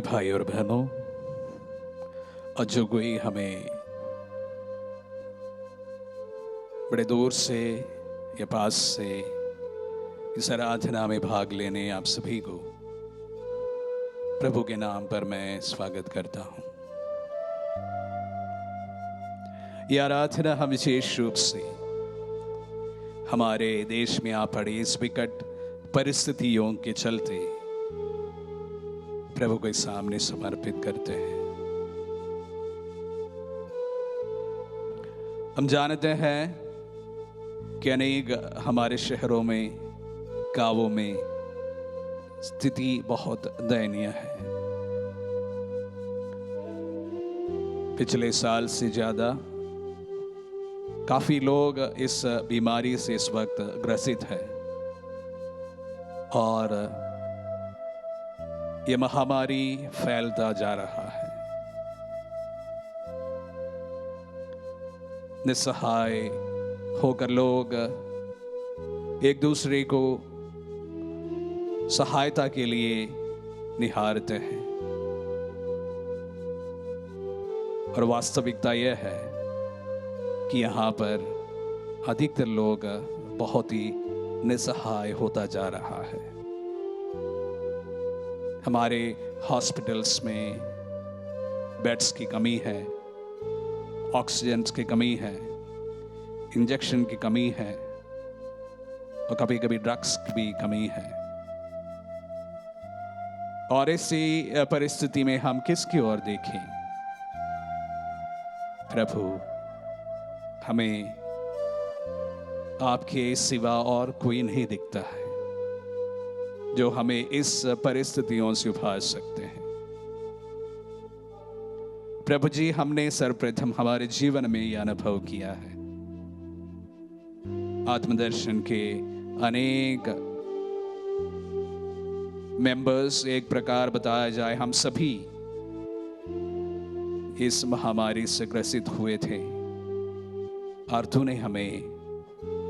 भाई और बहनों, और जो कोई हमें बड़े दूर से या पास से इस आराधना में भाग लेने आप सभी को प्रभु के नाम पर मैं स्वागत करता हूं। यह आराधना हम विशेष रूप से हमारे देश में आ पड़ी इस विकट परिस्थितियों के चलते प्रभु के सामने समर्पित करते हैं। हम जानते हैं कि अनेक हमारे शहरों में, गांवों में स्थिति बहुत दयनीय है। पिछले साल से ज्यादा काफी लोग इस बीमारी से इस वक्त ग्रसित हैं और ये महामारी फैलता जा रहा है। निस्सहाय होकर लोग एक दूसरे को सहायता के लिए निहारते हैं और वास्तविकता यह है कि यहाँ पर अधिकतर लोग बहुत ही निस्सहाय होता जा रहा है। हमारे हॉस्पिटल्स में बेड्स की कमी है, ऑक्सीजन की कमी है, इंजेक्शन की कमी है और कभी कभी ड्रग्स की भी कमी है। और इसी परिस्थिति में हम किसकी ओर देखें? प्रभु, हमें आपके सिवा और कोई नहीं दिखता है जो हमें इस परिस्थितियों से उबार सकते हैं। प्रभु जी, हमने सर्वप्रथम हमारे जीवन में यह अनुभव किया है। आत्मदर्शन के अनेक मेंबर्स, एक प्रकार बताया जाए, हम सभी इस महामारी से ग्रसित हुए थे और तूने हमें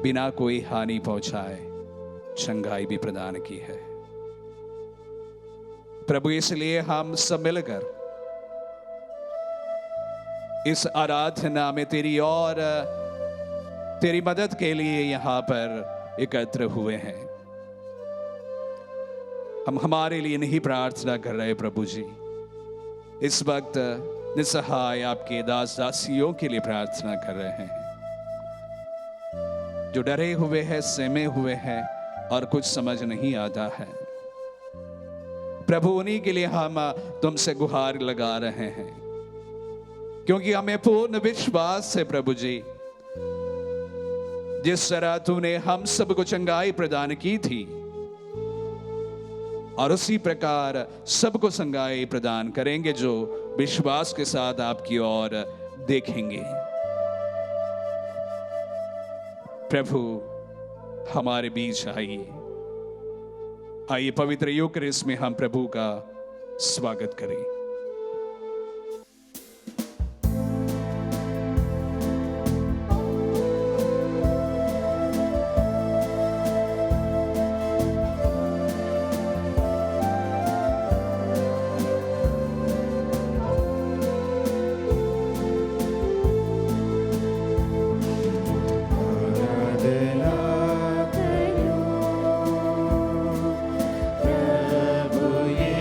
बिना कोई हानि पहुंचाए चंगाई भी प्रदान की है। प्रभु, इसलिए हम सब मिलकर इस आराधना में तेरी और तेरी मदद के लिए यहां पर एकत्र हुए हैं। हम हमारे लिए नहीं प्रार्थना कर रहे प्रभु जी, इस वक्त निस्सहाय आपके दास दासियों के लिए प्रार्थना कर रहे हैं जो डरे हुए हैं, सहमे हुए हैं और कुछ समझ नहीं आता है। प्रभु, उन्हीं के लिए हम तुमसे गुहार लगा रहे हैं क्योंकि हमें पूर्ण विश्वास है प्रभु जी, जिस तरह तूने हम सबको चंगाई प्रदान की थी और उसी प्रकार सबको चंगाई प्रदान करेंगे जो विश्वास के साथ आपकी ओर देखेंगे। प्रभु, हमारे बीच आइए पवित्र यूकरिस्ट में हम प्रभु का स्वागत करें। प्रभु ये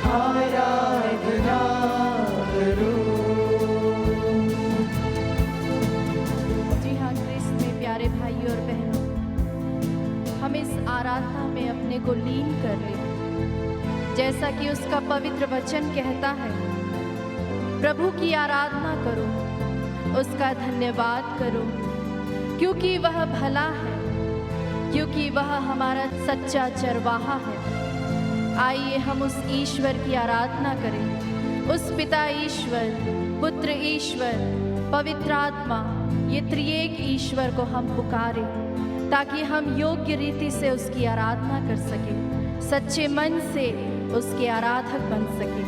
आराधना करूं। जी हाँ, क्रिस्त में प्यारे भाई और बहनों, हम इस आराधना में अपने को लीन कर ले, जैसा कि उसका पवित्र वचन कहता है। प्रभु की आराधना करो, उसका धन्यवाद करो, क्योंकि वह भला है, क्योंकि वह हमारा सच्चा चरवाहा है। आइए हम उस ईश्वर की आराधना करें, उस पिता ईश्वर, पुत्र ईश्वर, पवित्र आत्मा, ये त्रिएक ईश्वर को हम पुकारें, ताकि हम योग्य रीति से उसकी आराधना कर सकें, सच्चे मन से उसके आराधक बन सकें।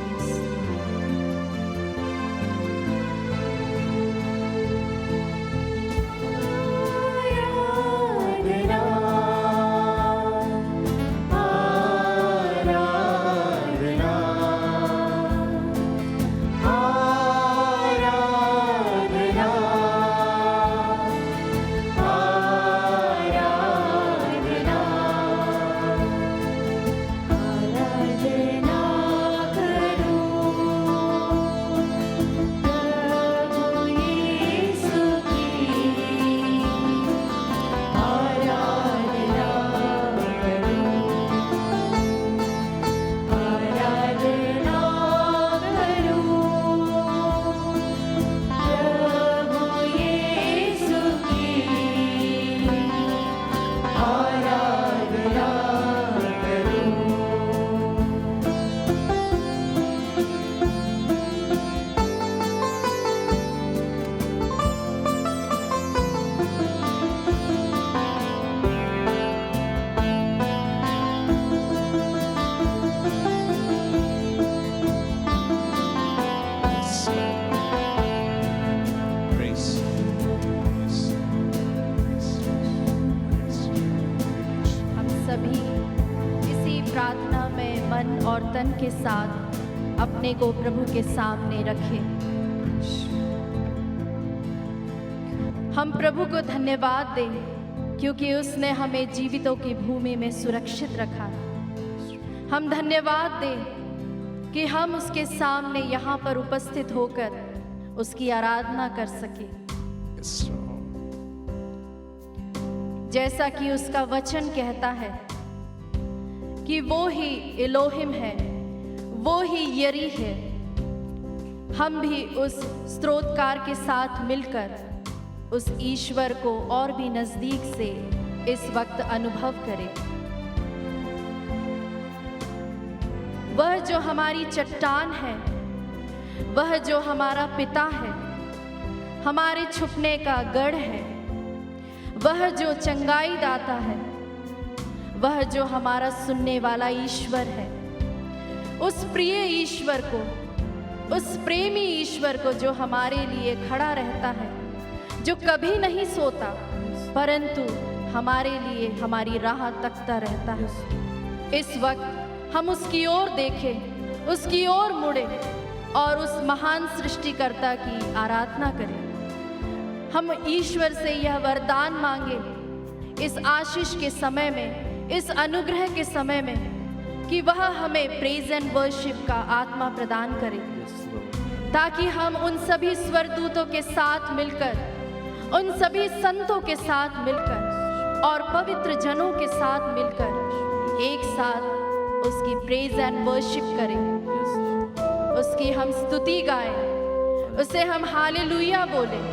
और तन के साथ अपने को प्रभु के सामने रखें। हम प्रभु को धन्यवाद दें क्योंकि उसने हमें जीवितों की भूमि में सुरक्षित रखा। हम धन्यवाद दें कि हम उसके सामने यहाँ पर उपस्थित होकर उसकी आराधना कर सके, जैसा कि उसका वचन कहता है कि वो ही एलोहिम है, वो ही यरी है। हम भी उस स्तोत्रकार के साथ मिलकर उस ईश्वर को और भी नजदीक से इस वक्त अनुभव करें। वह जो हमारी चट्टान है, वह जो हमारा पिता है, हमारे छुपने का गढ़ है, वह जो चंगाई दाता है, वह जो हमारा सुनने वाला ईश्वर है, उस प्रिय ईश्वर को, उस प्रेमी ईश्वर को जो हमारे लिए खड़ा रहता है, जो कभी नहीं सोता परंतु हमारे लिए हमारी राह तकता रहता है। इस वक्त हम उसकी ओर देखें, उसकी ओर मुड़े और उस महान सृष्टिकर्ता की आराधना करें। हम ईश्वर से यह वरदान मांगे इस आशीष के समय में, इस अनुग्रह के समय में, कि वह हमें प्रेज एंड वर्शिप का आत्मा प्रदान करे, ताकि हम उन सभी स्वरदूतों के साथ मिलकर, उन सभी संतों के साथ मिलकर और पवित्र जनों के साथ मिलकर एक साथ उसकी प्रेज एंड वर्शिप करें, उसकी हम स्तुति गाएं, उसे हम हालेलुया बोलें,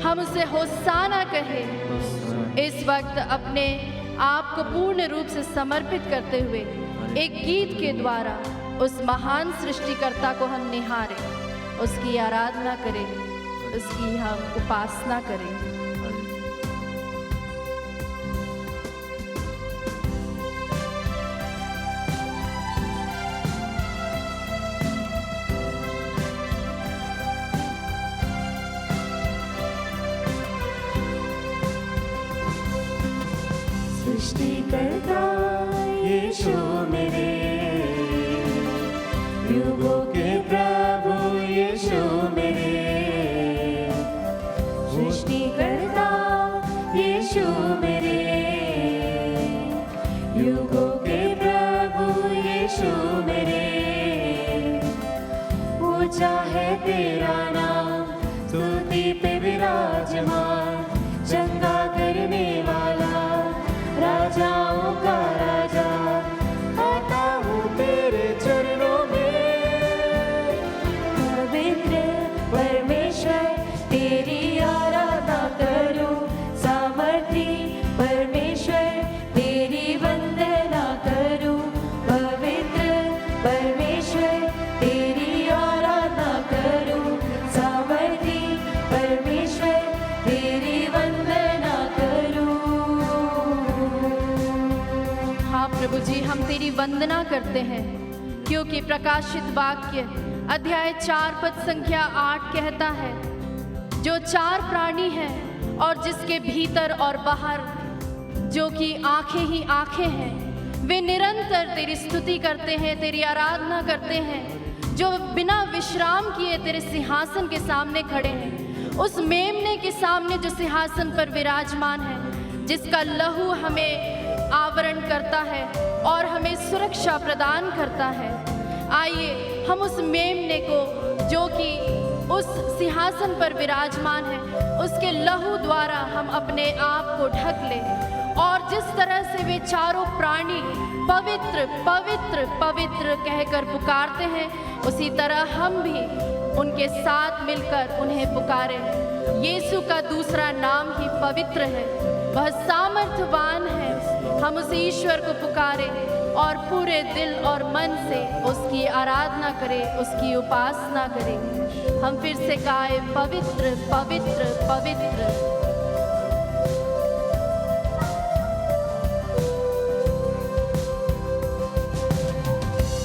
हम उसे होसाना कहें। इस वक्त अपने आप को पूर्ण रूप से समर्पित करते हुए एक गीत के द्वारा उस महान सृष्टिकर्ता को हम निहारें, उसकी आराधना करें, उसकी हम उपासना करें। सृष्टिकर्ता यीशु मेरे, युगों के प्रभु यीशु मेरे, सृष्टिकर्ता यीशु मेरे, युगों के प्रभु यीशु मेरे, ऊंचा है तेरा नाम, स्तुति पे विराजमान, चंगा करने वाला, राजाओं का राजा, आता हूँ तेरे चरणों में। पवित्र परमेश्वर तेरी आराधना करूं, सामर्थी परमेश्वर तेरी वंदना करूं। पवित्र परमेश्वर तेरी आराधना करूं, सामर्थी परमेश्वर तेरी वंदना करूं। हाँ प्रभु जी, हम तेरी वंदना करते हैं, क्योंकि प्रकाशित वाक्य अध्याय 4 पद संख्या 8 कहता है, जो 4 प्राणी हैं और जिसके भीतर और बाहर जो कि आंखें ही आंखें हैं, वे निरंतर तेरी स्तुति करते हैं, तेरी आराधना करते हैं, जो बिना विश्राम किए तेरे सिंहासन के सामने खड़े हैं, उस मेमने के सामने जो सिंहासन पर विराजमान है, जिसका लहू हमें आवरण करता है और हमें सुरक्षा प्रदान करता है। आइए हम उस मेमने को, जो कि उस सिंहासन पर विराजमान है, उसके लहू द्वारा हम अपने आप को ढक लें, और जिस तरह से वे चारों प्राणी पवित्र पवित्र पवित्र कहकर पुकारते हैं, उसी तरह हम भी उनके साथ मिलकर उन्हें पुकारें। यीशु का दूसरा नाम ही पवित्र है, वह सामर्थ्यवान है। हम उस ईश्वर को पुकारें और पूरे दिल और मन से उसकी आराधना करें, उसकी उपासना करें। हम फिर से गाए, पवित्र पवित्र पवित्र।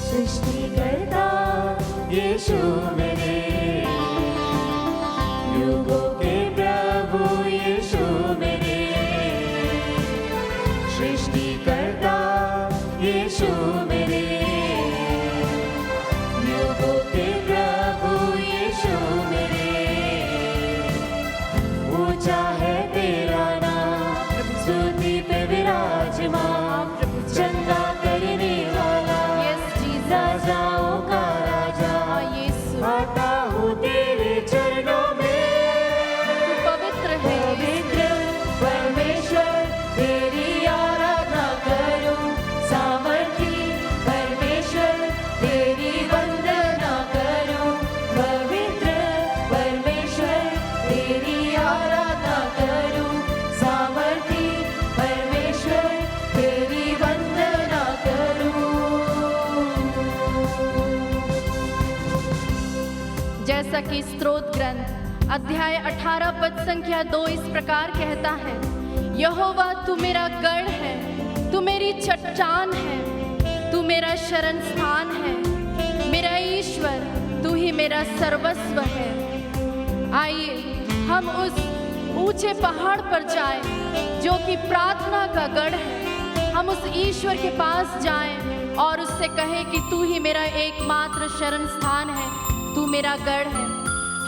सृष्टिकर्ता यीशु मेरे, युगों के प्रभु यीशु मेरे। सृष्टिकर्ता यीशु मेरे, युगों के प्रभु यीशु मेरे। ऊंचा है तेरा नाम, स्तुति पे विराजमान, चंगा करने वाला, राजाओं का राजा, आता हूँ तेरे चरणों में। पवित्र है पवित्र परमेश्वर तेरी आराधना करूं, सामर्थी परमेश्वर तेरी वंदना करूं। पवित्र परमेश्वर तेरी आराधना करूं, सामर्थी परमेश्वर तेरी वंदना करूं। जैसा कि स्तोत्र ग्रंथ अध्याय 18 पद संख्या 2 इस प्रकार कहता है, यहोवा तू मेरा गढ़ है, तू मेरी चट्टान है, तू मेरा शरण स्थान है, मेरा ईश्वर, तू ही मेरा सर्वस्व है। आइए हम उस ऊंचे पहाड़ पर जाएं, जो कि प्रार्थना का गढ़ है। हम उस ईश्वर के पास जाएं और उससे कहें कि तू ही मेरा एकमात्र शरण स्थान है, तू मेरा गढ़ है।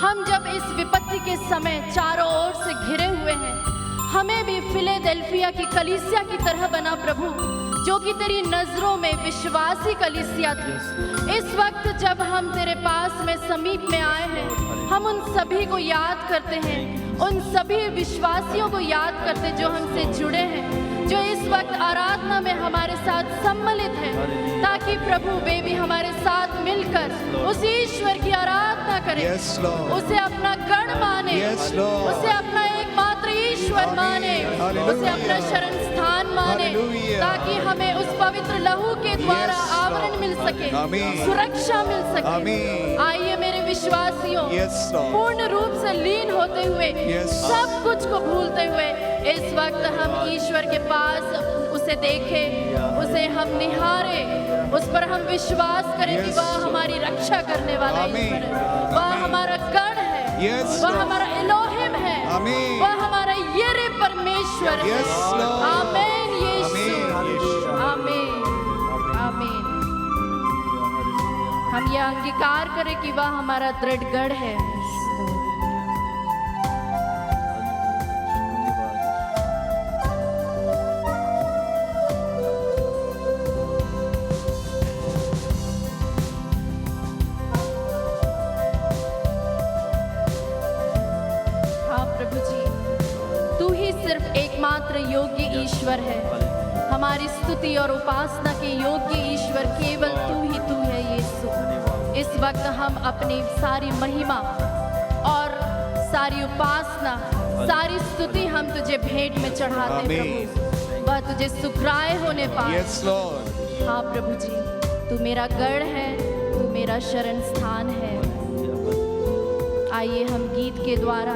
हम जब इस विपत्ति के समय चारों ओर से घिरे हुए हैं, हमें भी फिलेडेल्फिया की कलीसिया की तरह बना प्रभु, जो कि तेरी नजरों में विश्वासी कलीसिया थी। इस वक्त जब हम तेरे पास में समीप में आए हैं, हम उन सभी को याद करते हैं, उन सभी विश्वासियों को याद करते जो हमसे जुड़े हैं, जो इस वक्त आराधना में हमारे साथ सम्मिलित हैं, ताकि प्रभु वे भी हमारे साथ मिलकर उस ईश्वर की आराधना करें, उसे अपना गढ़ माने, उसे अपना एकमात्र ईश्वर माने, उसे अपना शरण स्थान माने, ताकि हमें उस पवित्र लहू के द्वारा आवरण मिल सके, सुरक्षा मिल सके। आइए मेरे विश्वासियों, पूर्ण रूप से लीन होते हुए, सब कुछ को भूलते हुए इस वक्त हम ईश्वर के पास उसे देखें, उसे हम निहारें, उस पर हम विश्वास करें कि वह हमारी रक्षा करने वाला ईश्वर है, वह हमारा गढ़ है, वह हमारा एलोहिम है, वह हमारा येरे परमेश्वर है। आमीन यीशु, आमीन आमीन। हम यह अंगीकार करें कि वह हमारा दृढ़ गढ़ है। योग्य ईश्वर है। हमारी स्तुति और उपासना के योग्य ईश्वर केवल तू है यीशु। इस वक्त हम अपनी सारी महिमा और सारी उपासना, सारी स्तुति हम तुझे भेंट में चढ़ाते हैं प्रभु। वह तुझे सुखराय होने पाए। Yes, Lord. हाँ प्रभु जी, तू मेरा गढ़ है, तू मेरा शरण स्थान है। आइए हम गीत के द्वारा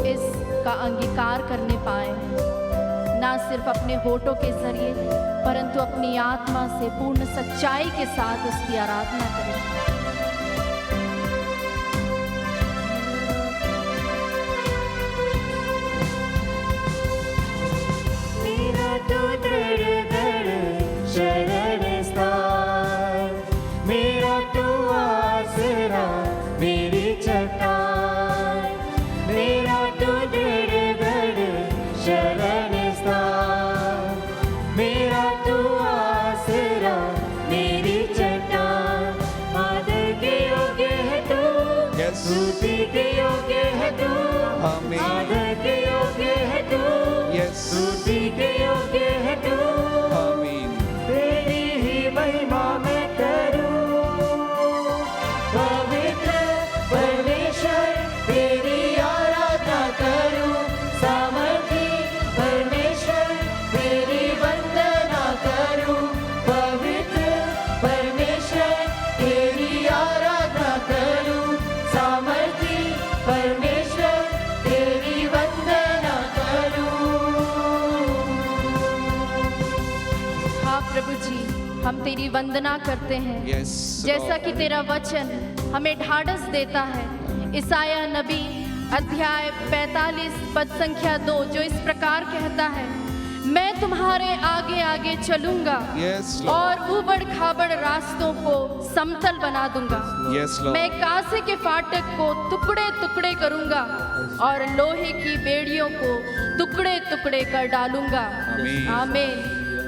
इसका अंगीकार करने पाए, ना सिर्फ अपने होठों के जरिए परंतु अपनी आत्मा से पूर्ण सच्चाई के साथ उसकी आराधना करें। मेरा तो दर शरण स्थान, मेरा तो आसरा मेरी चट्टान, मेरा तो दर शरण स्थान, मेरा तो आसरा मेरी चट्टान। आदर के योग्य है तू, Yes. स्तुति के योग्य है तू, आमीन। आदर के योग्य है तू, Yes. स्तुति के योग्य है तू। आमीन। तेरी ही महिमा मैं करूं, पवित्र परमेश्वर तेरी आराधना करूं। सामर्थी परमेश्वर तेरी वंदना करूं, पवित्र परमेश्वर तेरी आराधना करूं। सामर्थी परमेश्वर तेरी वंदना करूं। हाँ प्रभु जी, हम तेरी वंदना करते हैं। Yes, जैसा Lord. कि तेरा वचन हमें ढाढ़स देता है। इसाया नबी अध्याय 45 पद संख्या 2 जो इस प्रकार कहता है, मैं तुम्हारे आगे आगे चलूंगा Yes, Lord. और ऊबड़ खाबड़ रास्तों को समतल बना दूंगा। Yes, Lord. मैं कासे के फाटक को टुकड़े टुकड़े करूंगा और लोहे की बेड़ियों को टुकड़े टुकड़े कर डालूंगा। आमीन। आमीन।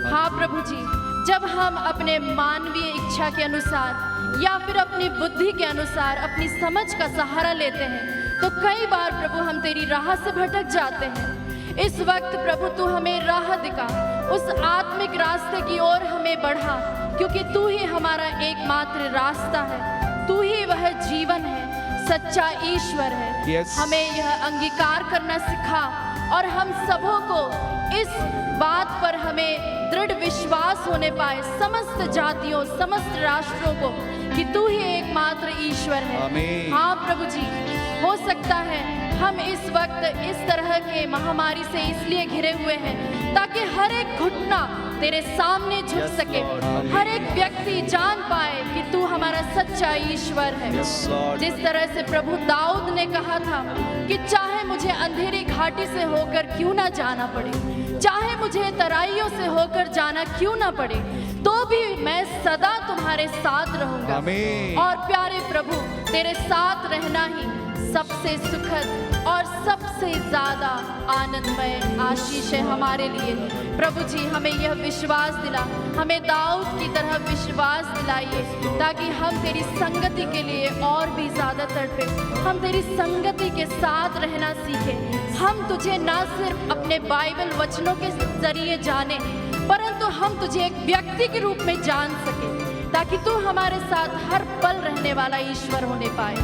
हाँ प्रभु जी, जब हम अपने मानवीय इच्छा के अनुसार या फिर अपनी बुद्धि के अनुसार अपनी समझ का सहारा लेते हैं तो कई बार प्रभु हम तेरी राह से भटक जाते हैं। इस वक्त प्रभु तू हमें राह दिखा, उस आत्मिक रास्ते की ओर हमें बढ़ा, क्योंकि तू ही हमारा एकमात्र रास्ता है, तू ही वह जीवन है, सच्चा ईश्वर है। Yes. हमें यह अंगीकार करना सिखा और हम सबों को इस बात पर हमें दृढ़ विश्वास होने पाए, समस्त जातियों, समस्त राष्ट्रों को, कि तू ही एकमात्र ईश्वर है। आमीन। हाँ प्रभु जी, हो सकता है हम इस वक्त इस तरह के महामारी से इसलिए घिरे हुए हैं ताकि हर एक घुटना तेरे सामने झुक सके, हर एक व्यक्ति जान पाए कि तू हमारा सच्चा ईश्वर है। Yes, Lord. जिस तरह से प्रभु दाऊद ने कहा था कि चाहे मुझे अंधेरी घाटी से होकर क्यों ना जाना पड़े, चाहे मुझे तराइयों से होकर जाना क्यों ना पड़े, तो भी मैं सदा तुम्हारे साथ रहूंगा। आमीन। और प्यारे प्रभु, तेरे साथ रहना ही सबसे सुखद और सबसे ज्यादा आनंदमय आशीष है हमारे लिए। प्रभु जी, हमें यह विश्वास दिला, हमें दाऊद की तरह विश्वास दिलाइए, ताकि हम तेरी संगति के लिए और भी ज्यादा तड़पे, हम तेरी संगति के साथ रहना सीखें। हम तुझे ना सिर्फ अपने बाइबल वचनों के जरिए जाने, परंतु हम तुझे एक व्यक्ति के रूप में जान सके, ताकि तू हमारे साथ हर पल रहने वाला ईश्वर होने पाए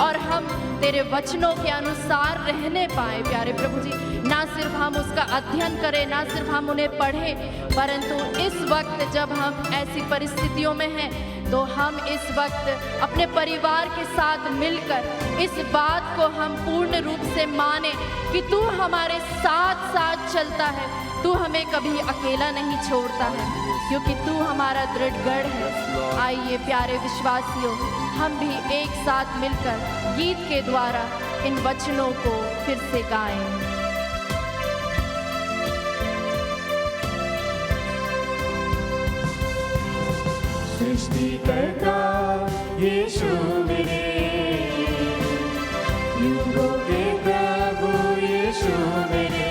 और हम तेरे वचनों के अनुसार रहने पाए। प्यारे प्रभु जी, ना सिर्फ हम उसका अध्ययन करें, ना सिर्फ हम उन्हें पढ़ें, परंतु इस वक्त जब हम ऐसी परिस्थितियों में हैं तो हम इस वक्त अपने परिवार के साथ मिलकर इस बात को हम पूर्ण रूप से माने कि तू हमारे साथ साथ चलता है, तू हमें कभी अकेला नहीं छोड़ता है, क्योंकि तू हमारा दृढ़ गढ़ है। आइए प्यारे विश्वासियों, हम भी एक साथ मिलकर गीत के द्वारा इन वचनों को फिर से गाएं। सृष्टिकर्ता यीशु मेरे, युगों के प्रभु यीशु मेरे,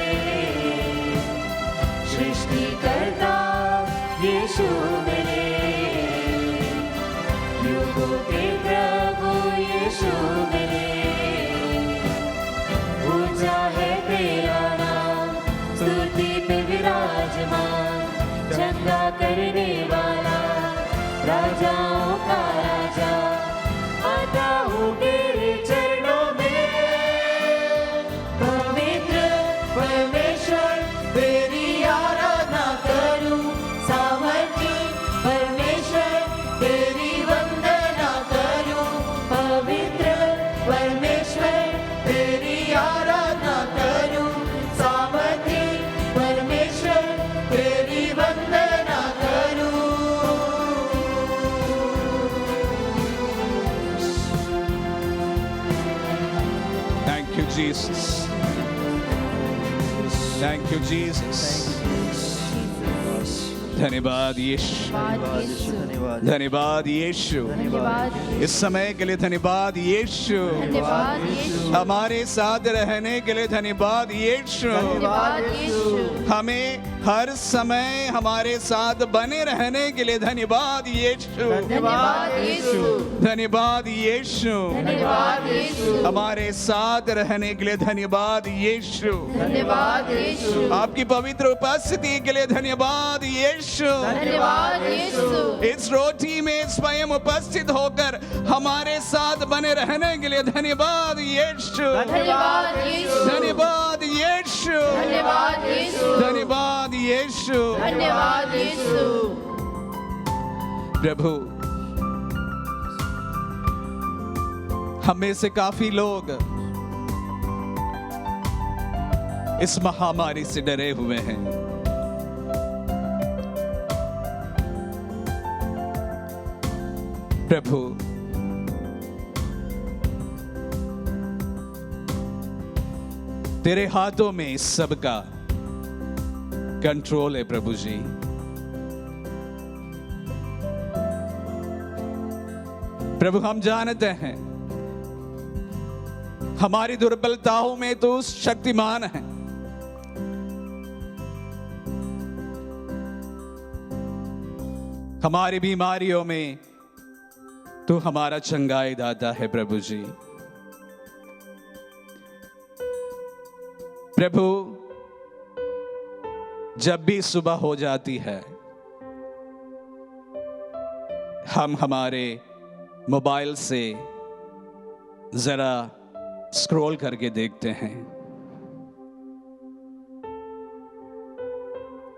सृष्टिकर्ता यीशु मेरे, युगों के प्रभु यीशु मेरे। ऊंचा है तेरा नाम, स्तुति पे जीसस, थैंक यू जीसस। धन्यवाद यीशु, धन्यवाद यीशु, इस समय के लिए धन्यवाद यीशु, हमारे साथ रहने के लिए धन्यवाद यीशु, हमें हर समय हमारे साथ बने रहने के लिए धन्यवाद यीशु, धन्यवाद यीशु, हमारे साथ रहने के लिए धन्यवाद यीशु, आपकी पवित्र उपस्थिति के लिए धन्यवाद यीशु, इस रोटी में स्वयं उपस्थित होकर हमारे साथ बने रहने के लिए धन्यवाद यीशु, धन्यवाद यीशु, धन्यवाद यीशु, प्रभु। हम में से काफी लोग इस महामारी से डरे हुए हैं। प्रभु, तेरे हाथों में इस सब का कंट्रोल है प्रभु जी। प्रभु, हम जानते हैं हमारी दुर्बलताओं में तो शक्तिमान है, हमारी बीमारियों में तो हमारा चंगाई दाता है प्रभु जी। प्रभु, जब भी सुबह हो जाती है हम हमारे मोबाइल से जरा स्क्रॉल करके देखते हैं,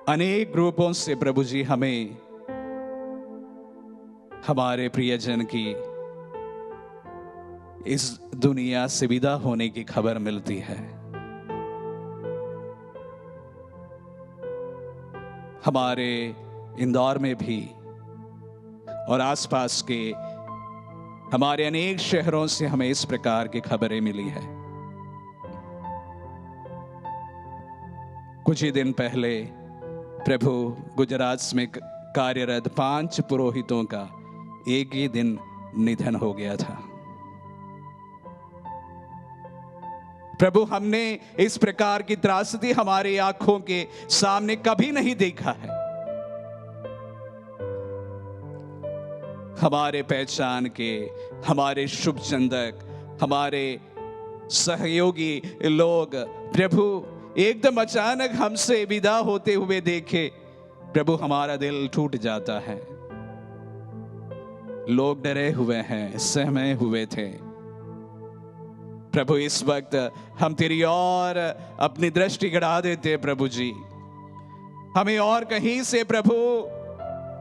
अनेक ग्रुपों से प्रभु जी हमें हमारे प्रियजन की इस दुनिया से विदा होने की खबर मिलती है। हमारे इंदौर में भी और आसपास के हमारे अनेक शहरों से हमें इस प्रकार की खबरें मिली है। कुछ ही दिन पहले प्रभु गुजरात में कार्यरत 5 पुरोहितों का एक ही दिन निधन हो गया था। प्रभु, हमने इस प्रकार की त्रासदी हमारी आंखों के सामने कभी नहीं देखा है। हमारे पहचान के, हमारे शुभ चिंतक, हमारे सहयोगी लोग प्रभु एकदम अचानक हमसे विदा होते हुए देखे, प्रभु हमारा दिल टूट जाता है। लोग डरे हुए हैं, सहमे हुए थे। प्रभु, इस वक्त हम तेरी ओर अपनी दृष्टि गड़ा देते हैं प्रभु जी। हमें और कहीं से प्रभु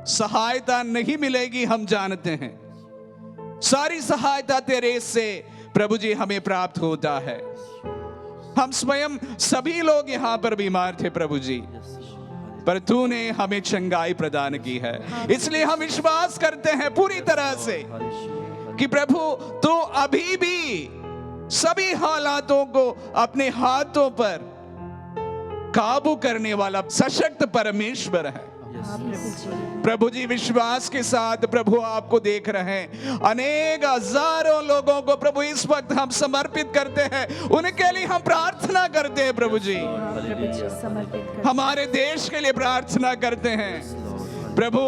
सहायता नहीं मिलेगी, हम जानते हैं। सारी सहायता तेरे से प्रभु जी हमें प्राप्त होता है। हम स्वयं सभी लोग यहाँ पर बीमार थे प्रभु जी, पर तूने हमें चंगाई प्रदान की है। इसलिए हम विश्वास करते हैं पूरी तरह से कि प्रभु तू अभी भी सभी हालातों को अपने हाथों पर काबू करने वाला सशक्त परमेश्वर है। प्रभु जी, विश्वास के साथ प्रभु आपको देख रहे हैं। अनेक हजारों लोगों को प्रभु इस वक्त हम समर्पित करते हैं, उनके लिए हम प्रार्थना करते हैं प्रभु जी। हमारे देश के लिए प्रार्थना करते हैं प्रभु,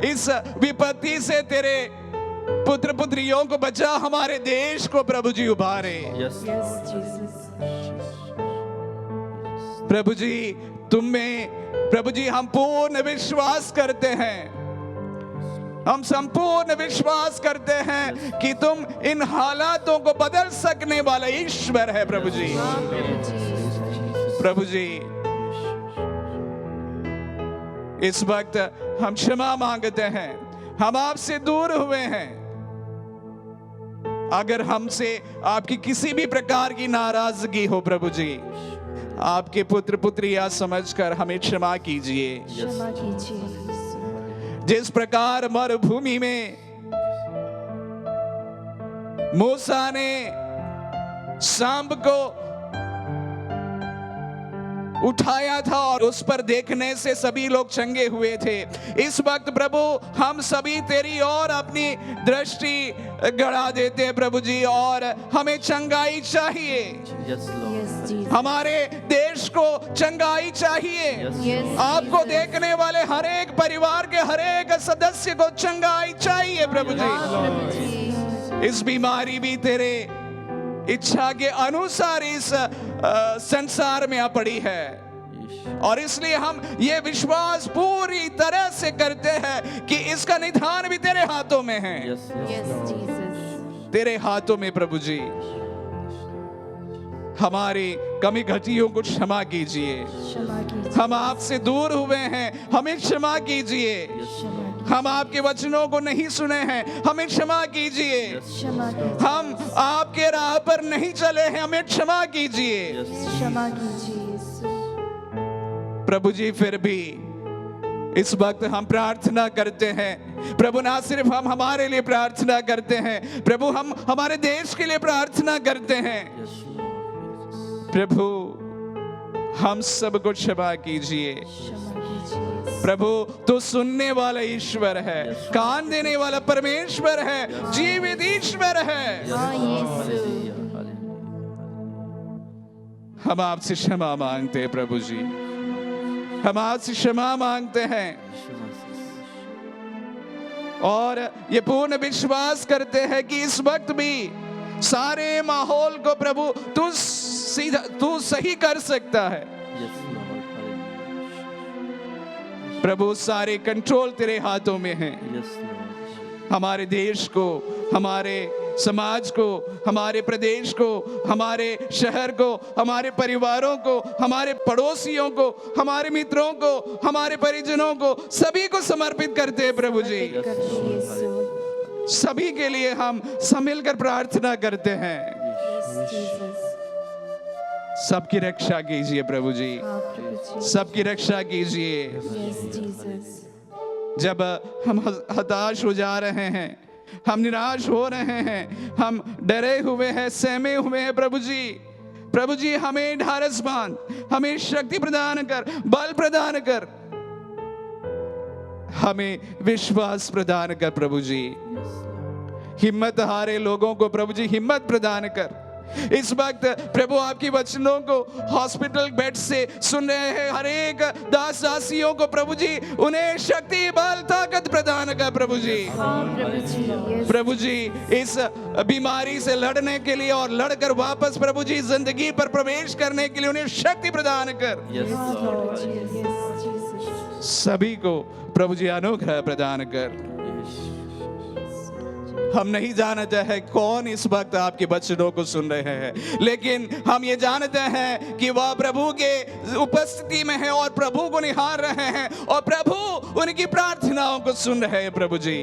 इस विपत्ति से तेरे पुत्र पुत्रियों को बचा, हमारे देश को प्रभु जी उबारे। प्रभु जी, तुम में प्रभु जी हम पूर्ण विश्वास करते हैं, हम संपूर्ण विश्वास करते हैं कि तुम इन हालातों को बदल सकने वाला ईश्वर है प्रभु जी। प्रभु जी, इस वक्त हम क्षमा मांगते हैं, हम आपसे दूर हुए हैं। अगर हमसे आपकी किसी भी प्रकार की नाराजगी हो प्रभु जी, आपके पुत्र पुत्रियां समझकर हमें क्षमा कीजिए। जिस प्रकार मरुभूमि में मूसा ने सांप को उठाया था और उस पर देखने से सभी लोग चंगे हुए थे। इस वक्त प्रभु हम सभी तेरी ओर अपनी दृष्टि गड़ा देते हैं प्रभु जी, और हमें चंगाई चाहिए। Yes, Lord. Yes, Jesus. हमारे देश को चंगाई चाहिए। Yes, आपको Jesus. देखने वाले हर एक परिवार के हर एक सदस्य को चंगाई चाहिए प्रभु जी। प्रभु जी। इस बीमारी भी तेरे इच्छा के अनुसार इस संसार में आ पड़ी है, और इसलिए हम ये विश्वास पूरी तरह से करते हैं कि इसका निदान भी तेरे हाथों में है। Yes, Lord. Yes, Jesus. तेरे हाथों में प्रभु जी। हमारी कमी घटियों को क्षमा कीजिए। क्षमा कीजिए। हम आपसे दूर हुए हैं, हमें क्षमा कीजिए। क्षमा हम आपके वचनों को नहीं सुने हैं, हमें क्षमा कीजिए। क्षमा कीजिए। हम आपके राह पर नहीं चले हैं, हमें क्षमा कीजिए। क्षमा कीजिए यीशु। प्रभु जी फिर भी इस वक्त हम प्रार्थना करते हैं प्रभु, ना सिर्फ हम हमारे लिए प्रार्थना करते हैं प्रभु, हम हमारे देश के लिए प्रार्थना करते हैं प्रभु। हम सबको क्षमा कीजिए क्षमा कीजिए। प्रभु। तो सुनने वाला ईश्वर है, कान देने वाला परमेश्वर है, जीवित ईश्वर है। हाँ यीशु। हम आपसे क्षमा मांगते हैं प्रभु जी, हम आपसे क्षमा मांगते हैं और ये पूर्ण विश्वास करते हैं कि इस वक्त भी सारे माहौल को प्रभु तू सही कर सकता है प्रभु। सारे कंट्रोल तेरे हाथों में है। हमारे देश को, हमारे समाज को, हमारे प्रदेश को, हमारे शहर को, हमारे परिवारों को, हमारे पड़ोसियों को, हमारे मित्रों को, हमारे परिजनों को, सभी को समर्पित करते हैं प्रभु जी। सभी के लिए हम सब मिलकर प्रार्थना करते हैं। सबकी रक्षा कीजिए प्रभु जी, सबकी रक्षा कीजिए। जब हम हताश हो जा रहे हैं, हम निराश हो रहे हैं, हम डरे हुए हैं, सहमे हुए हैं प्रभु जी, प्रभु जी हमें ढारस बांध, हमें शक्ति प्रदान कर, बल प्रदान कर, हमें विश्वास प्रदान कर प्रभु जी। हिम्मत हारे लोगों को प्रभु जी हिम्मत प्रदान कर। इस वक्त प्रभु आपकी वचनों को हॉस्पिटल बेड से सुन रहे हैं हर एक दास दासियों को प्रभु जी उन्हें शक्ति बल ताकत प्रदान कर प्रभु जी। प्रभु जी इस बीमारी से लड़ने के लिए और लड़कर वापस प्रभु जी जिंदगी पर प्रवेश करने के लिए उन्हें शक्ति प्रदान कर। सभी को प्रभु जी अनुग्रह प्रदान कर। हम नहीं जानते हैं कौन इस वक्त आपके वचनों को सुन रहे हैं, लेकिन हम ये जानते हैं कि वह प्रभु के उपस्थिति में है और प्रभु को निहार रहे हैं और प्रभु उनकी प्रार्थनाओं को सुन रहे हैं प्रभु जी।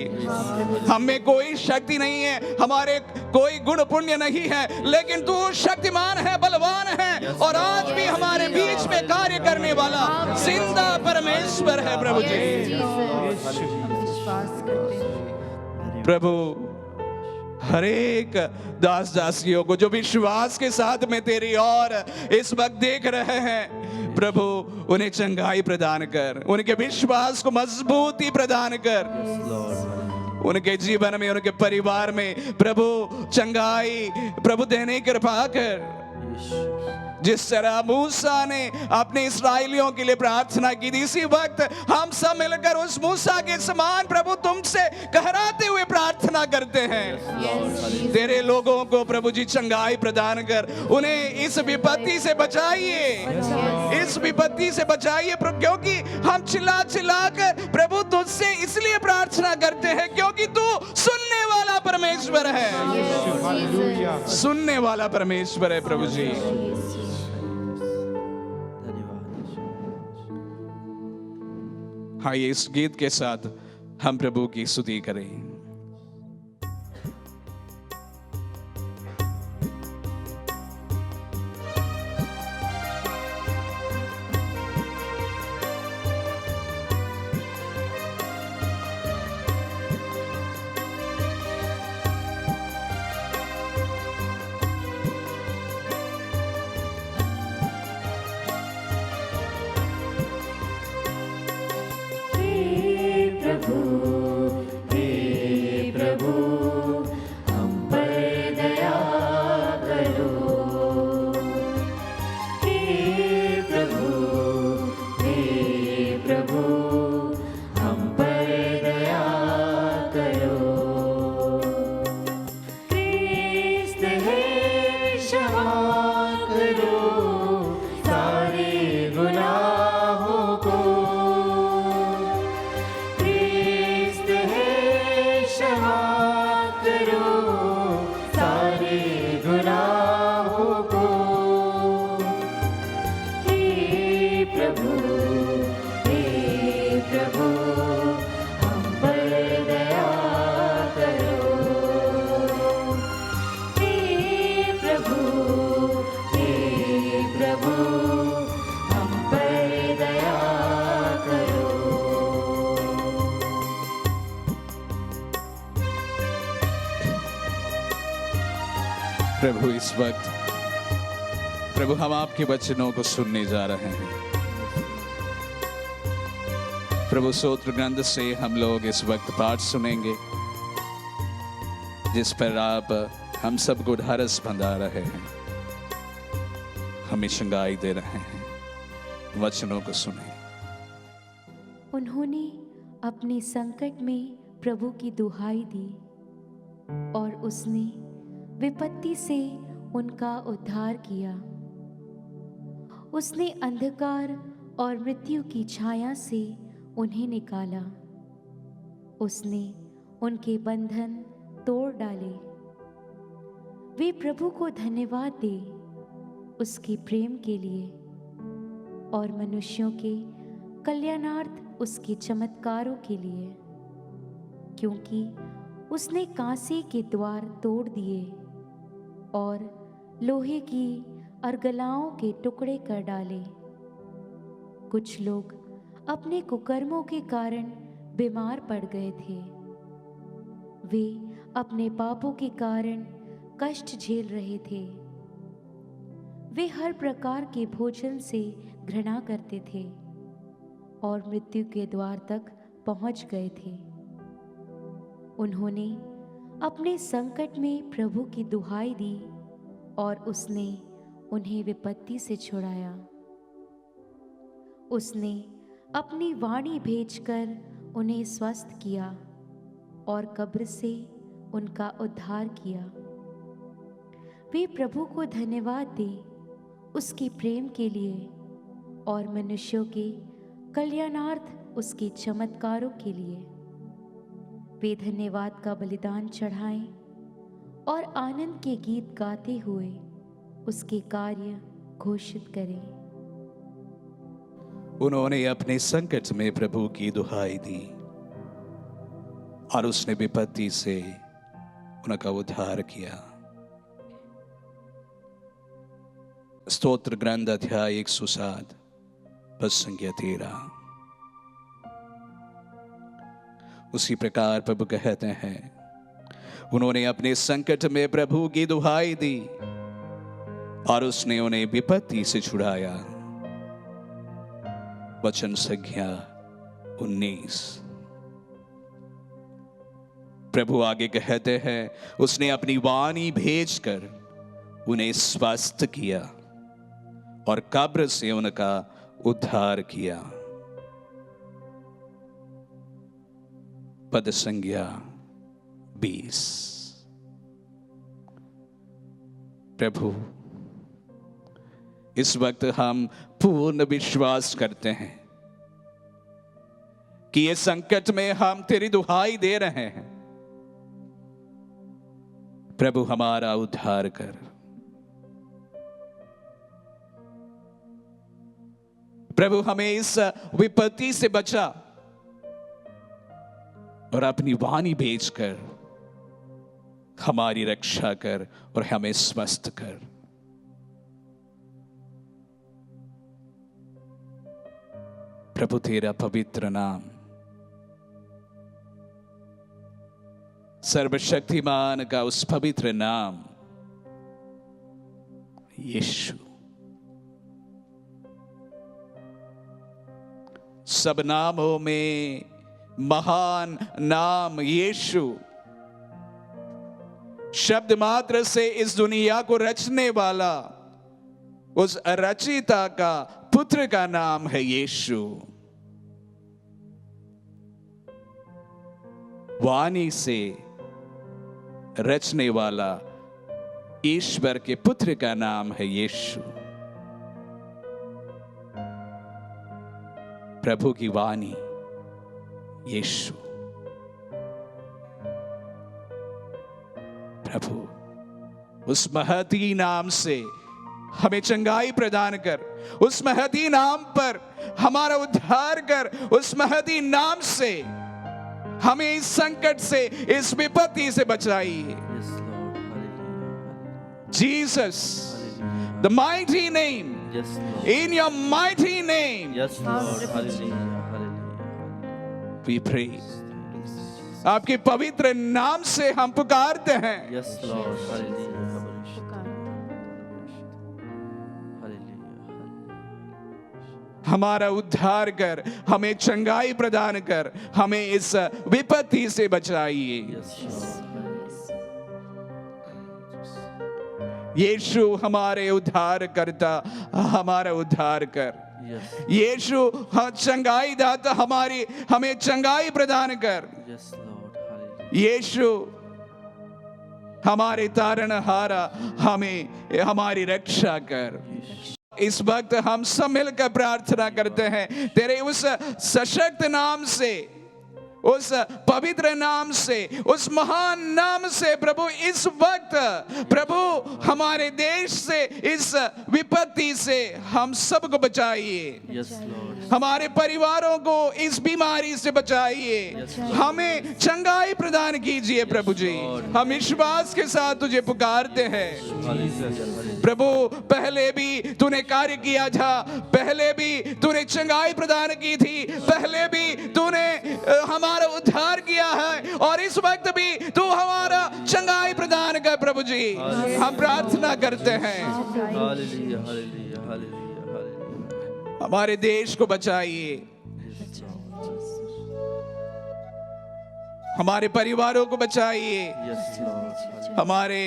हमें कोई शक्ति नहीं है, हमारे कोई गुण पुण्य नहीं है, लेकिन तू शक्तिमान है, बलवान है और आज भी हमारे बीच में कार्य करने वाला जिंदा परमेश्वर है प्रभु जी। प्रभु हर एक दास दासियों को जो विश्वास के साथ में तेरी ओर इस वक्त देख रहे हैं प्रभु उन्हें चंगाई प्रदान कर, उनके विश्वास को मजबूती प्रदान कर, उनके जीवन में, उनके परिवार में प्रभु चंगाई प्रभु देने की कृपा कर। जिस तरह मूसा ने अपने इस्राएलियों के लिए प्रार्थना की थी, इसी वक्त हम सब मिलकर उस मूसा के समान प्रभु तुमसे कहराते हुए प्रार्थना करते हैं। तेरे लोगों को प्रभु जी चंगाई प्रदान कर, उन्हें इस विपत्ति से बचाइए, इस विपत्ति से बचाइए क्योंकि हम चिल्ला चिल्ला कर प्रभु तुझसे इसलिए प्रार्थना करते हैं क्योंकि तू सुनने वाला परमेश्वर है, सुनने वाला परमेश्वर है प्रभु जी। आइए इस गीत के साथ हम प्रभु की स्तुति करें। प्रभु इस वक्त प्रभु हम आपके वचनों को सुनने जा रहे हैं। प्रभु स्तोत्र ग्रंथ से हम लोग इस वक्त पाठ सुनेंगे जिस पर आप हम सबको ढारस बंधा रहे हैं, हमें शंगाई दे रहे हैं। वचनों को सुने। उन्होंने अपने संकट में प्रभु की दुहाई दी और उसने विपत्ति से उनका उद्धार किया। उसने अंधकार और मृत्यु की छाया से उन्हें निकाला। उसने उनके बंधन तोड़ डाले। वे प्रभु को धन्यवाद दे उसके प्रेम के लिए और मनुष्यों के कल्याणार्थ उसके चमत्कारों के लिए, क्योंकि उसने कांसे के द्वार तोड़ दिए और लोहे की अर्गलाओं के टुकड़े कर डाले। कुछ लोग अपने कुकर्मों के कारण बीमार पड़ गए थे। वे अपने पापों के कारण कष्ट झेल रहे थे। वे हर प्रकार के भोजन से घृणा करते थे और मृत्यु के द्वार तक पहुंच गए थे। उन्होंने अपने संकट में प्रभु की दुहाई दी और उसने उन्हें विपत्ति से छुड़ाया। उसने अपनी वाणी भेजकर उन्हें स्वस्थ किया और कब्र से उनका उद्धार किया। वे प्रभु को धन्यवाद दे उसके प्रेम के लिए और मनुष्यों के कल्याणार्थ उसके चमत्कारों के लिए। वे धन्यवाद का बलिदान चढ़ाएं और आनंद के गीत गाते हुए उसके कार्य घोषित करें। उन्होंने अपने संकट में प्रभु की दुहाई दी और उसने विपत्ति से उनका उद्धार किया। स्तोत्र ग्रंथ अध्याय 107 पद संख्या 13। उसी प्रकार प्रभु कहते हैं, उन्होंने अपने संकट में प्रभु की दुहाई दी और उसने उन्हें विपत्ति से छुड़ाया। वचन संख्या 19। प्रभु आगे कहते हैं, उसने अपनी वाणी भेजकर उन्हें स्वस्थ किया और कब्र से उनका उद्धार किया। पद संज्ञा 20। प्रभु इस वक्त हम पूर्ण विश्वास करते हैं कि ये संकट में हम तेरी दुहाई दे रहे हैं। प्रभु हमारा उद्धार कर। प्रभु हमें इस विपत्ति से बचा और अपनी वाणी भेजकर हमारी रक्षा कर और हमें स्वस्थ कर। प्रभु तेरा पवित्र नाम सर्वशक्तिमान का उस पवित्र नाम यीशु सब नामों में महान नाम यीशु, शब्द मात्र से इस दुनिया को रचने वाला उस रचयिता का पुत्र का नाम है यीशु। वाणी से रचने वाला ईश्वर के पुत्र का नाम है यीशु। प्रभु की वाणी यीशु। प्रभु उस महती नाम से हमें चंगाई प्रदान कर, उस महती नाम पर हमारा उद्धार कर, उस महती नाम से हमें इस संकट से, इस विपत्ति से बचाइए। Jesus, the mighty name, in your mighty name, we pray. आपके पवित्र नाम से हम पुकारते हैं। हमारा उद्धार कर, हमें चंगाई प्रदान कर, हमें इस विपत्ति से बचाइए। यीशु हमारे उद्धार करता, हमारा उद्धार कर। यीशु चंगाई दाता, हमें चंगाई प्रदान कर। यीशु हमारे तारणहारा, हमें हमारी रक्षा कर। इस वक्त हम सब मिलकर प्रार्थना करते हैं तेरे उस सशक्त नाम से, उस पवित्र नाम से, उस महान नाम से प्रभु। इस वक्त प्रभु हमारे देश से, इस विपत्ति से हम सबको बचाइए। हमारे परिवारों को इस बीमारी से बचाइए। हमें चंगाई प्रदान कीजिए प्रभु जी। हम विश्वास के साथ तुझे पुकारते हैं प्रभु। पहले भी तूने कार्य किया था, पहले भी तूने चंगाई प्रदान की थी, पहले भी तूने हमारा उद्धार किया है, और इस वक्त भी तू हमारा चंगाई प्रदान कर प्रभु जी। हम प्रार्थना करते हैं हमारे देश को बचाइए, हमारे परिवारों को बचाइए, हमारे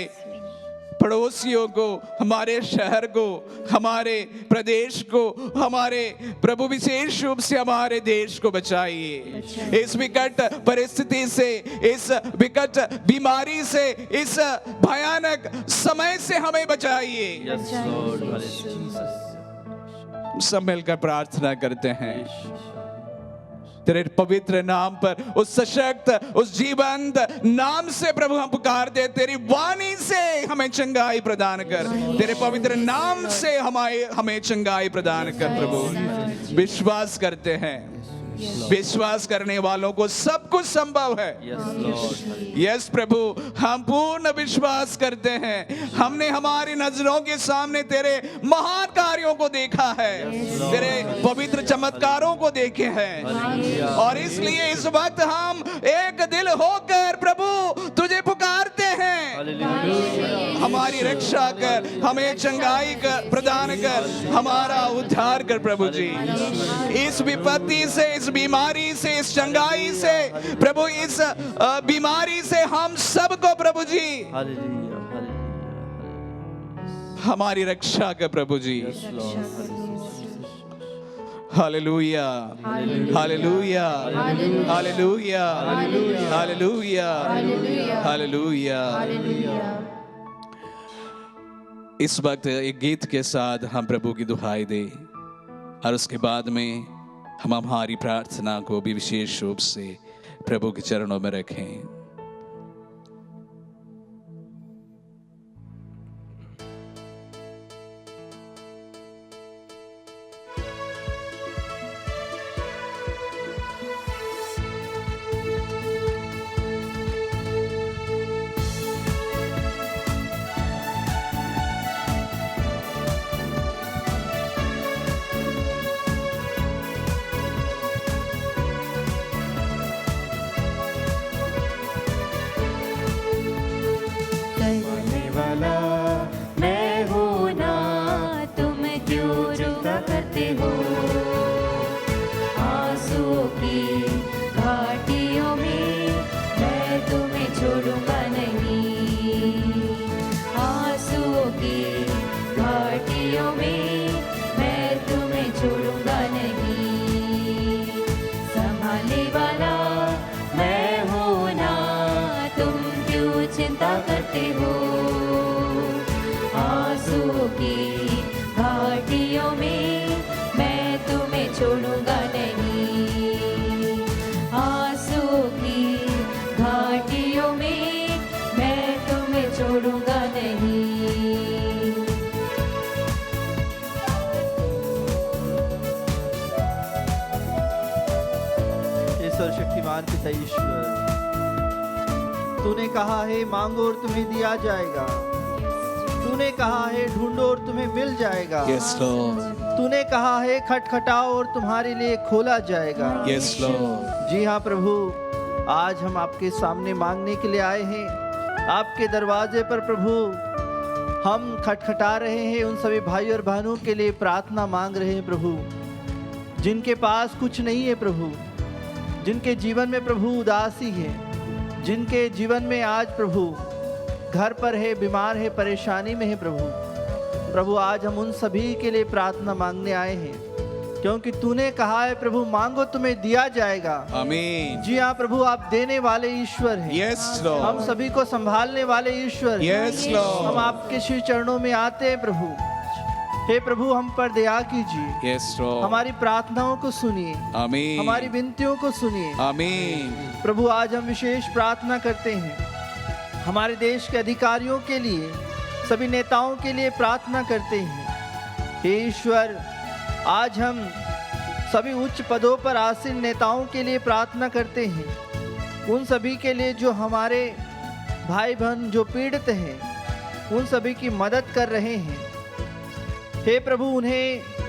पड़ोसियों को, हमारे शहर को, हमारे प्रदेश को, हमारे प्रभु विशेष रूप से हमारे देश को बचाइए। इस विकट परिस्थिति से, इस विकट बीमारी से, इस भयानक समय से हमें बचाइए। सब मिलकर प्रार्थना करते हैं तेरे पवित्र नाम पर, उस सशक्त, उस जीवंत नाम से प्रभु हम पुकारते। तेरी वाणी से हमें चंगाई प्रदान कर, तेरे पवित्र नाम से हमें चंगाई प्रदान कर प्रभु। विश्वास करते हैं, विश्वास करने वालों को सब कुछ संभव है। यस प्रभु, हम पूर्ण विश्वास करते हैं। हमने हमारी नजरों के सामने तेरे महान कार्यों को देखा है, तेरे पवित्र चमत्कारों को देखे हैं, और इसलिए इस वक्त हम एक दिल होकर प्रभु तुझे पुकारते हैं। हमारी रक्षा कर, हमें चंगाई कर प्रदान कर, हमारा उद्धार कर प्रभु जी। इस विपत्ति से, इस बीमारी से, इस चंगाई से प्रभु, इस बीमारी से हम सबको प्रभु जी हमारी रक्षा कर प्रभु जी। Hallelujah, hallelujah, hallelujah, hallelujah, hallelujah. इस वक्त एक गीत के साथ हम प्रभु की दुहाई दे, और उसके बाद में हम हमारी प्रार्थना को भी विशेष रूप से प्रभु के चरणों में रखें। मैं हूँ ना, तुम क्यों चिंता करते हो? आंसुओं की घाटियों में मैं तुम्हें छोड़ूंगा नहीं। आंसुओं की घाटियों में मैं तुम्हें छोड़ूंगा नहीं। संभालने वाला मैं हूँ ना, तुम क्यों चिंता करते हो? आंसुओं की घाटियों में मैं तुम्हें छोड़ूंगा नहीं। आंसुओं की घाटियों में मैं तुम्हें छोड़ूंगा नहीं। हे सर्वशक्तिमान पिता ईश्वर, तूने कहा है मांगो और तुम्हें दिया जाएगा, तूने कहा है ढूंढो और तुम्हें मिल जाएगा। Yes, Lord. तूने कहा है खटखटाओ और तुम्हारे लिए खोला जाएगा। Yes, Lord. जी हाँ प्रभु, आज हम आपके सामने मांगने के लिए आए हैं। आपके दरवाजे पर प्रभु हम खटखटा रहे हैं, उन सभी भाई और बहनों के लिए प्रार्थना मांग रहे हैं प्रभु, जिनके पास कुछ नहीं है प्रभु, जिनके जीवन में प्रभु उदासी है, जिनके जीवन में आज प्रभु घर पर है, बीमार है, परेशानी में है प्रभु आज हम उन सभी के लिए प्रार्थना मांगने आए हैं, क्योंकि तूने कहा है प्रभु मांगो तुम्हें दिया जाएगा। आमीन। जी हाँ प्रभु, आप देने वाले ईश्वर हैं। Yes Lord. हम सभी को संभालने वाले ईश्वर हैं। Yes Lord. हम आपके श्री चरणों में आते हैं प्रभु। हे प्रभु हम पर दया कीजिए। Yes Lord. हमारी प्रार्थनाओं को सुनिए, आमीन। हमारी विनतियों को सुनिए। आमीन। प्रभु आज हम विशेष प्रार्थना करते हैं हमारे देश के अधिकारियों के लिए, सभी नेताओं के लिए प्रार्थना करते हैं। हे ईश्वर, आज हम सभी उच्च पदों पर आसीन नेताओं के लिए प्रार्थना करते हैं, उन सभी के लिए जो हमारे भाई बहन जो पीड़ित हैं, उन सभी की मदद कर रहे हैं। हे प्रभु, उन्हें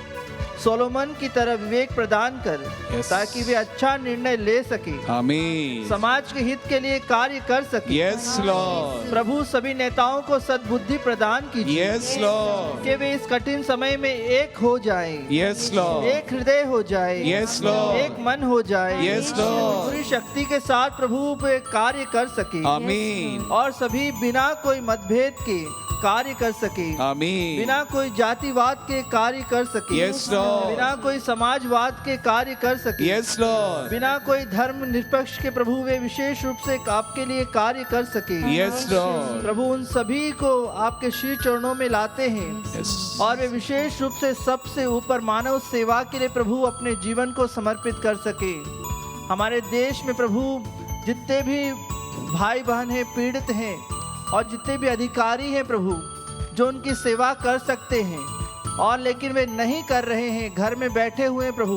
सोलोमन की तरह विवेक प्रदान कर, ताकि वे अच्छा निर्णय ले सके, आमीन। समाज के हित के लिए कार्य कर सके। Yes Lord. प्रभु सभी नेताओं को सद्बुद्धि प्रदान कीजिए। Yes Lord. कि वे इस कठिन समय में एक हो जाएं, यस लॉर्ड। एक हृदय हो जाए, यस लॉर्ड। एक मन हो जाए, यस लॉर्ड। पूरी शक्ति के साथ प्रभु पे कार्य कर सके, आमीन। और सभी बिना कोई मतभेद के कार्य कर सके, आमीन। बिना कोई जातिवाद के कार्य कर सके, यस लॉर्ड। बिना कोई समाजवाद के कार्य कर सके, यस लॉर्ड। बिना कोई धर्म निरपेक्ष के प्रभु वे विशेष रूप से आपके लिए कार्य कर सके। Yes Lord. प्रभु उन सभी को आपके श्री चरणों में लाते हैं, यस। और वे विशेष रूप से सबसे ऊपर मानव सेवा के लिए प्रभु अपने जीवन को समर्पित कर सके। हमारे देश में प्रभु जितने भी भाई बहन हैं, पीड़ित हैं, और जितने भी अधिकारी हैं प्रभु जो उनकी सेवा कर सकते हैं और लेकिन वे नहीं कर रहे हैं, घर में बैठे हुए हैं प्रभु,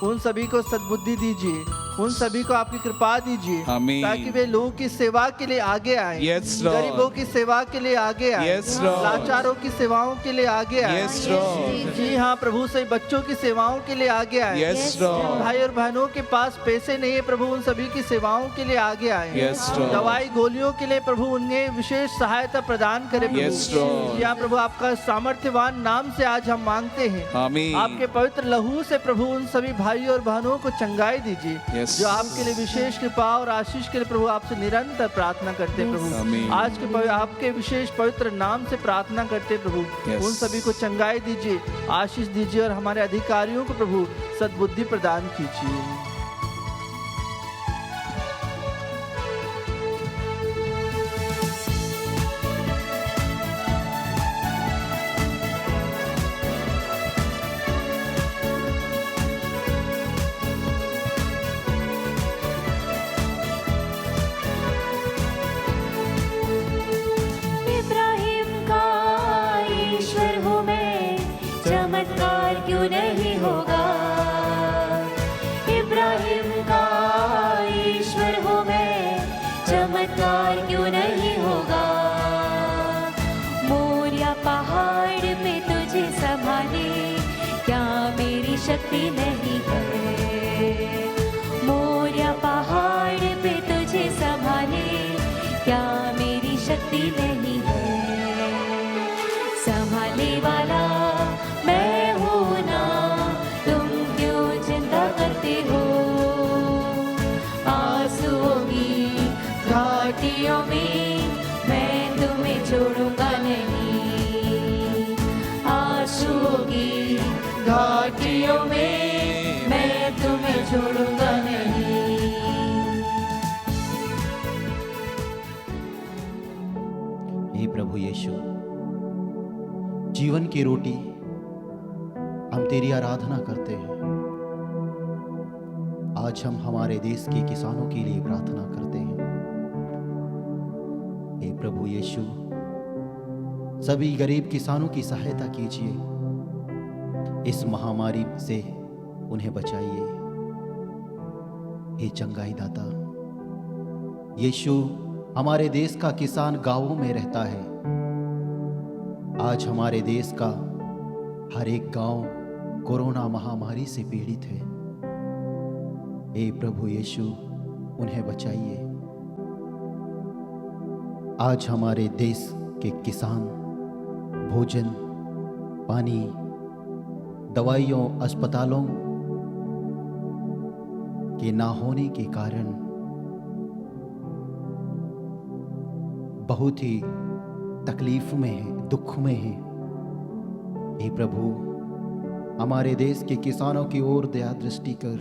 उन सभी को सद्बुद्धि दीजिए, उन सभी को आपकी कृपा दीजिए, आमीन। ताकि वे लोगों की सेवा के लिए आगे आए, Yes, Lord. गरीबों की सेवा के लिए आगे आए, Yes, Lord. लाचारों की सेवाओं के लिए आगे आए। Yes, Lord. जी हाँ प्रभु, से बच्चों की सेवाओं के लिए आगे आए। Yes, Lord. भाई और बहनों के पास पैसे नहीं है प्रभु, उन सभी की सेवाओं के लिए आगे आए। Yes, Lord. दवाई गोलियों के लिए प्रभु उन्हें विशेष सहायता प्रदान करे प्रभु। Yes, Lord. जी हाँ प्रभु, आपका सामर्थ्यवान नाम से आज हम मांगते हैं। आमीन। आपके पवित्र लहू से प्रभु उन सभी भाई और बहनों को चंगाई दीजिए, Yes. जो आपके लिए विशेष कृपा और आशीष के लिए प्रभु आपसे निरंतर प्रार्थना करते हैं प्रभु। आमीन। आज के आपके विशेष पवित्र नाम से प्रार्थना करते हैं प्रभु। Yes. उन सभी को चंगाई दीजिए, आशीष दीजिए, और हमारे अधिकारियों को प्रभु सद्बुद्धि प्रदान कीजिए। इब्राहिम का ईश्वर हूँ मैं, चमत्कार क्यों नहीं होगा। इब्राहिम का ईश्वर हूँ मैं, चमत्कार क्यों नहीं होगा। मोरिया पहाड़ पे तुझे संभाले, क्या मेरी शक्ति नहीं है। मोरिया पहाड़ पे तुझे संभाले, क्या मेरी शक्ति नहीं है। संभाले वाला मैं हूँ ना, तुम क्यों चिंता करते हो। आंसुओं की घाटियों में मैं तुम्हें छोड़ूंगा नहीं। आंसुओं की घाटियों में मैं तुम्हें छोड़ूंगा नहीं। हे प्रभु यीशु, जीवन की रोटी, हम तेरी आराधना करते हैं। आज हम हमारे देश के किसानों के लिए प्रार्थना करते हैं। हे प्रभु यीशु, सभी गरीब किसानों की सहायता कीजिए, इस महामारी से उन्हें बचाइए। हे चंगाई दाता यीशु, हमारे देश का किसान गांवों में रहता है। आज हमारे देश का हर एक गांव कोरोना महामारी से पीड़ित है। हे प्रभु यीशु, उन्हें बचाइए। आज हमारे देश के किसान भोजन, पानी, दवाइयों, अस्पतालों के ना होने के कारण बहुत ही तकलीफ में है, दुख में है। हे प्रभु, हमारे देश के किसानों की ओर दया दृष्टि कर,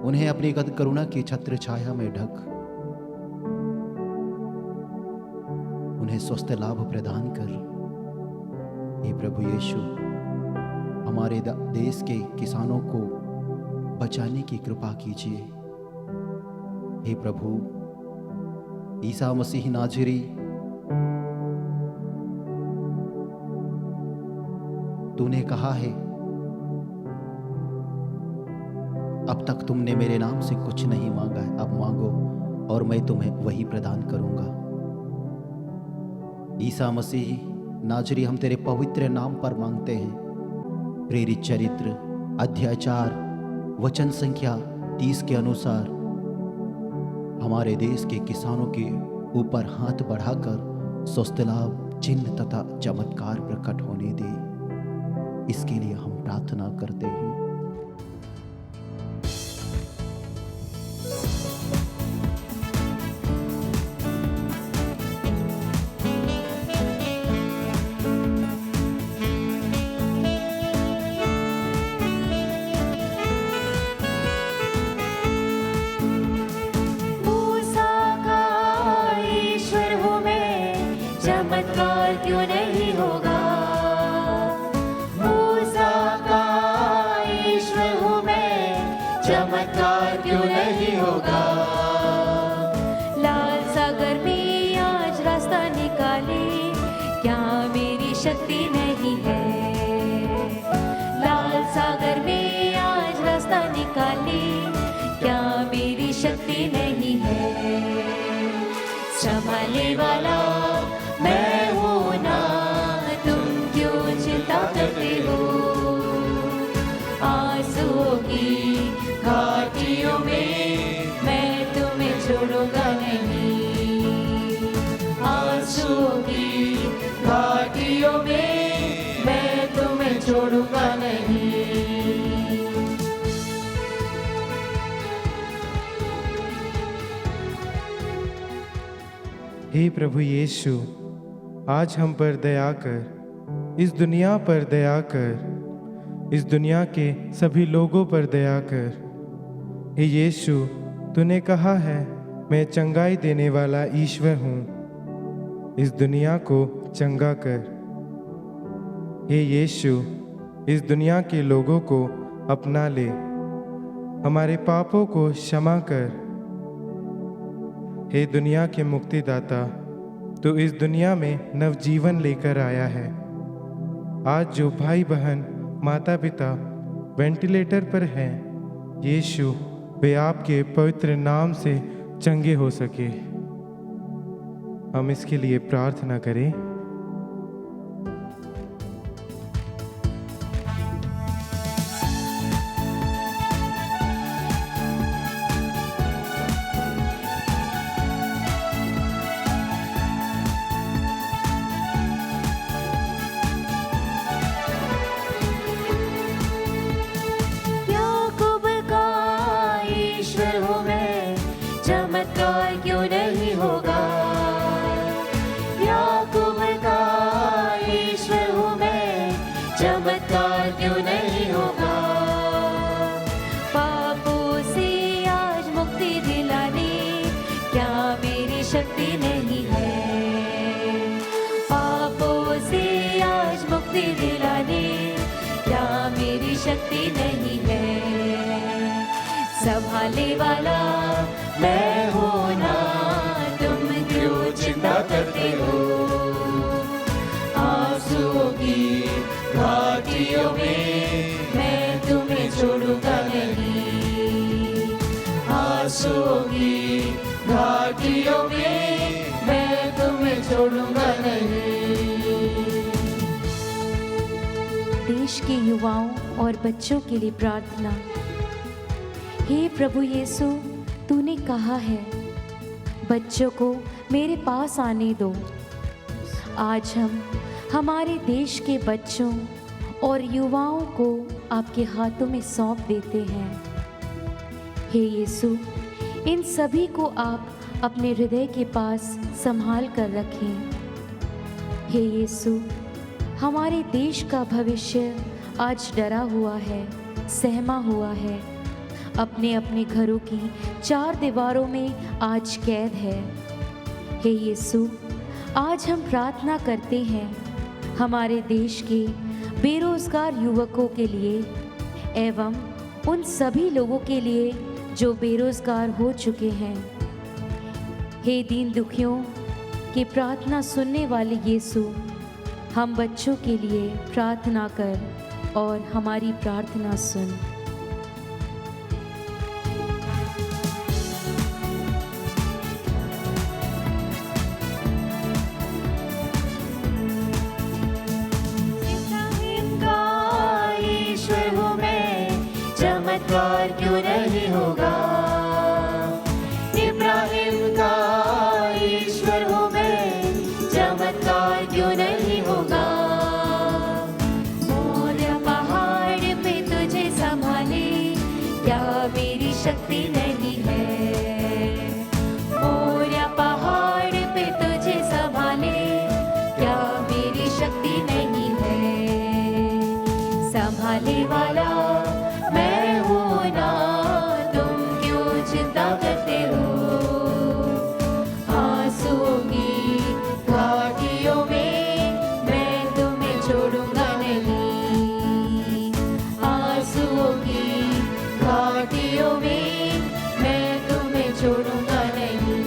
उन्हें अपनी करुणा की छत्र छाया में ढक, उन्हें स्वस्थ लाभ प्रदान कर। हे प्रभु यीशु, हमारे देश के किसानों को बचाने की कृपा कीजिए। हे प्रभु, ईसा मसीह नाजरी, तूने कहा है, अब तक तुमने मेरे नाम से कुछ नहीं मांगा है, अब मांगो और मैं तुम्हें वही प्रदान करूंगा। ईसा मसीह नाजरी, हम तेरे पवित्र नाम पर मांगते हैं। प्रेरित चरित्र अध्याय 4 वचन संख्या 30 के अनुसार हमारे देश के किसानों के ऊपर हाथ बढ़ाकर स्वस्थ लाभ, चिन्ह तथा चमत्कार प्रकट होने दे, इसके लिए हम प्रार्थना करते हैं। चमत्कार क्यों नहीं होगा? मूसा का ईश्वर हूँ मैं, चमत्कार क्यों नहीं होगा? लाल सागर में आज रास्ता निकाले, क्या मेरी शक्ति नहीं है? लाल सागर में आज रास्ता निकाले, क्या मेरी शक्ति नहीं है? संभालने वाला मैं हूँ ना, तुम क्यों चिंता करते हो? आंसुओं की घाटियों में मैं तुम्हें छोड़ूंगा नहीं। आंसुओं की घाटियों में मैं तुम्हें छोड़ूंगा नहीं। हे प्रभु यीशु, आज हम पर दया कर, इस दुनिया पर दया कर, इस दुनिया के सभी लोगों पर दया कर। हे यीशु, तूने कहा है, मैं चंगाई देने वाला ईश्वर हूँ, इस दुनिया को चंगा कर। हे यीशु, इस दुनिया के लोगों को अपना ले, हमारे पापों को क्षमा कर। हे दुनिया के मुक्तिदाता, तो इस दुनिया में नवजीवन लेकर आया है। आज जो भाई बहन, माता पिता वेंटिलेटर पर हैं, यीशु वे आपके पवित्र नाम से चंगे हो सके, हम इसके लिए प्रार्थना करें। चमत्कार क्यों नहीं होगा? याकूब का ईश्वर हूँ मैं, चमत्कार क्यों नहीं होगा? पापों से आज मुक्ति दिलाने, क्या मेरी शक्ति नहीं है? पापों से आज मुक्ति दिलाने, क्या मेरी शक्ति नहीं है? संभालने वाला मैं हूँ ना, तुम क्यों चिंता करते हो? आंसुओं की घाटियों में मैं तुम्हें छोड़ूंगा नहीं। आंसुओं की घाटियों में मैं तुम्हें छोड़ूंगा नहीं। देश के युवाओं और बच्चों के लिए प्रार्थना। हे प्रभु यीशु, तूने कहा है, बच्चों को मेरे पास आने दो। आज हम हमारे देश के बच्चों और युवाओं को आपके हाथों में सौंप देते हैं। हे यीशु, इन सभी को आप अपने हृदय के पास संभाल कर रखें। हे यीशु, हमारे देश का भविष्य आज डरा हुआ है, सहमा हुआ है, अपने अपने घरों की 4 दीवारों में आज कैद है। हे यीशु, आज हम प्रार्थना करते हैं हमारे देश के बेरोजगार युवकों के लिए एवं उन सभी लोगों के लिए जो बेरोजगार हो चुके हैं। हे दीन दुखियों की प्रार्थना सुनने वाले यीशु, हम बच्चों के लिए प्रार्थना कर और हमारी प्रार्थना सुन। चमत्कार क्यों नहीं होगा, इब्राहिम का ईश्वर हूँ मैं, चमत्कार क्यों नहीं होगा। मोरिया पहाड़ पे तुझे संभाले, क्या मेरी शक्ति नहीं है। मोरिया पहाड़ पे तुझे संभाले, क्या मेरी शक्ति नहीं है। संभाले वाला मैं हूँ ना, तुम क्यों चिंता करते हो। आंसुओं की घाटियों में मैं तुम्हें छोड़ूंगा नहीं। आंसुओं की घाटियों में मैं तुम्हें छोड़ूंगा नहीं।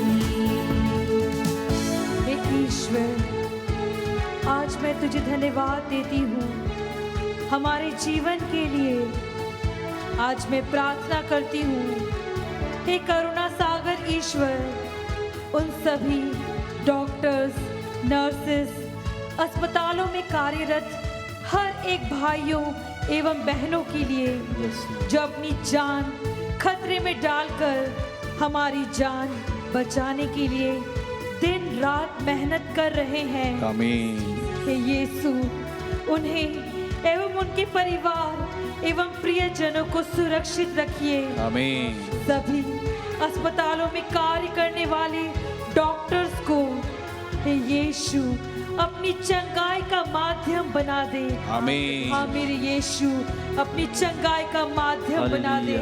हे ईश्वर, आज मैं तुझे धन्यवाद देती हूँ हमारे जीवन के लिए। आज मैं प्रार्थना करती हूँ, हे करुणा सागर ईश्वर, उन सभी डॉक्टर्स, नर्सेस, अस्पतालों में कार्यरत हर एक भाइयों एवं बहनों के लिए जो अपनी जान खतरे में डालकर हमारी जान बचाने के लिए दिन रात मेहनत कर रहे हैं। आमीन। हे यीशु, उन्हें एवं उनके परिवार एवं प्रियजनों को सुरक्षित रखिए। आमीन। सभी अस्पतालों में कार्य करने वाले डॉक्टर्स को हे यीशु अपनी चंगाई का माध्यम बना दे। आमीन। हाँ मेरे यीशु, अपनी चंगाई का माध्यम बना दे।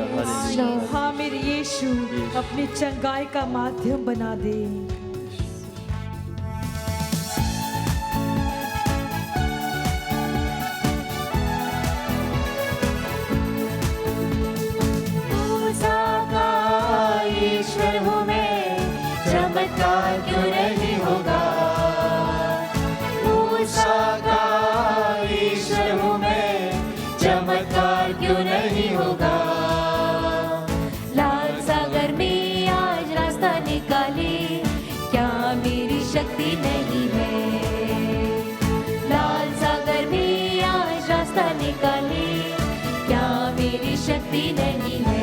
हाँ मेरे यीशु, अपनी चंगाई का माध्यम बना दे। ईश्वर हूँ मैं, चमत्कार क्यों नहीं होगा। मूसा का ईश्वर हूँ मैं, चमत्कार क्यों नहीं होगा। लाल सागर में आज रास्ता निकाले, क्या मेरी शक्ति नहीं है। लाल सागर में आज रास्ता निकाले, क्या मेरी शक्ति नहीं है।